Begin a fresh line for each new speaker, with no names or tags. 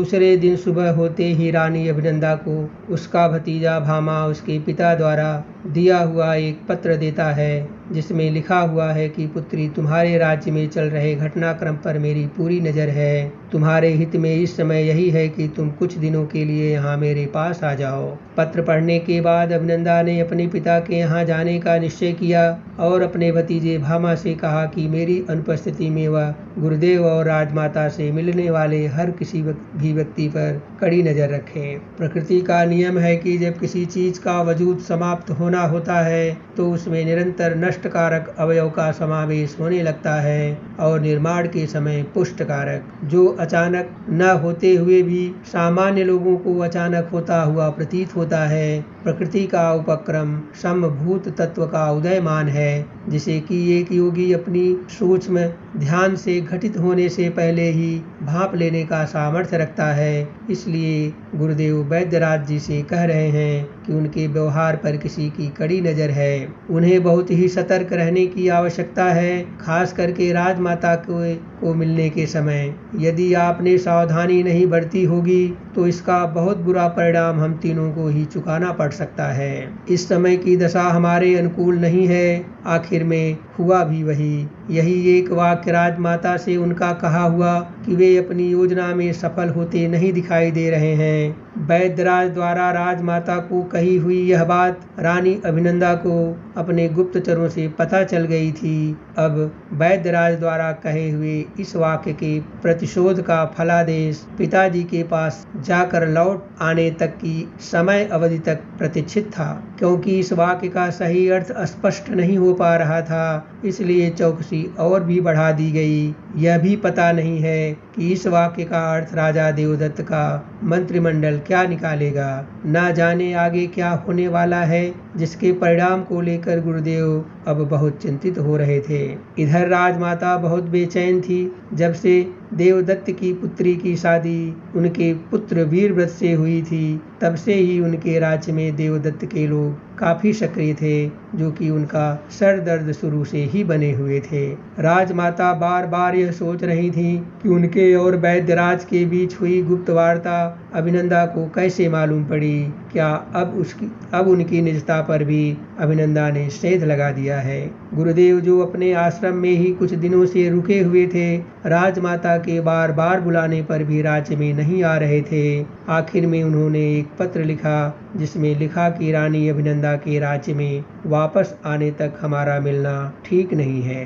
दूसरे दिन सुबह होते ही रानी अभिनंदा को उसका भतीजा भामा उसके पिता द्वारा दिया हुआ एक पत्र देता है, जिसमें लिखा हुआ है कि पुत्री, तुम्हारे राज्य में चल रहे घटनाक्रम पर मेरी पूरी नज़र है। तुम्हारे हित में इस समय यही है कि तुम कुछ दिनों के लिए यहाँ मेरे पास आ जाओ। पत्र पढ़ने के बाद अभिनंदा ने अपने पिता के यहाँ जाने का निश्चय किया और अपने भतीजे भामा से कहा कि मेरी अनुपस्थिति में वह गुरुदेव और राजमाता से मिलने वाले हर किसी भी व्यक्ति पर कड़ी नज़र रखें। प्रकृति का नियम है कि जब किसी चीज़ का वजूद समाप्त होना होता है तो उसमें निरंतर नष्टकारक अवयव का समावेश होने लगता है और निर्माण के समय पुष्टकारक, जो अचानक न होते हुए भी सामान्य लोगों को अचानक होता हुआ प्रतीत होता है। प्रकृति का उपक्रम समभूत तत्व का उदयमान है, जिसे कि एक योगी अपनी सूक्ष्म ध्यान से घटित होने से पहले ही भांप लेने का सामर्थ्य रखता है। इसलिए गुरुदेव वैद्यराज जी से कह रहे हैं कि उनके व्यवहार पर किसी की कड़ी नज़र है। उन्हें बहुत ही सतर्क रहने की आवश्यकता है, खास करके राजमाता को मिलने के समय। यदि आपने सावधानी नहीं बरती होगी तो इसका बहुत बुरा परिणाम हम तीनों को ही चुकाना पड़ सकता है। इस समय की दशा हमारे अनुकूल नहीं है। आखिर में हुआ भी वही। यही एक वाक्य राजमाता से उनका कहा हुआ कि वे अपनी योजना में सफल होते नहीं दिखाई दे रहे हैं। वैद्यराज द्वारा राजमाता को कही हुई यह बात रानी अभिनंदा को अपने गुप्तचरों से पता चल गई थी। अब वैद्यराज द्वारा कहे हुए इस वाक्य के प्रतिशोध का फलादेश पिताजी के पास जाकर लौट आने तक की समय अवधि तक प्रतीक्षित था। क्योंकि इस वाक्य का सही अर्थ स्पष्ट नहीं हो पा रहा था, इसलिए चौकसी और भी बढ़ा दी गई। यह भी पता नहीं है कि इस वाक्य का अर्थ राजा देवदत्त का मंत्रिमंडल क्या निकालेगा। ना जाने आगे क्या होने वाला है, जिसके परिणाम को लेकर गुरुदेव अब बहुत चिंतित हो रहे थे। इधर राजमाता बहुत बेचैन थी। जब से देवदत्त की पुत्री की शादी उनके पुत्र वीरव्रत से हुई थी, तब से ही उनके राज्य में देवदत्त के लोग काफी सक्रिय थे, जो कि उनका सर दर्द शुरू से ही बने हुए थे। राजमाता बार बार यह सोच रही थी कि उनके और वैद्यराज के बीच हुई गुप्त वार्ता अभिनंदा को कैसे मालूम पड़ी। क्या अब उनकी निजता पर भी अभिनंदा ने सेध लगा दिया है। गुरुदेव जो अपने आश्रम में ही कुछ दिनों से रुके हुए थे, राजमाता के बार बार बुलाने पर भी राज्य में नहीं आ रहे थे। आखिर में उन्होंने एक पत्र लिखा, जिसमें लिखा कि रानी अभिनंदा के राज्य में वापस आने तक हमारा मिलना ठीक नहीं है।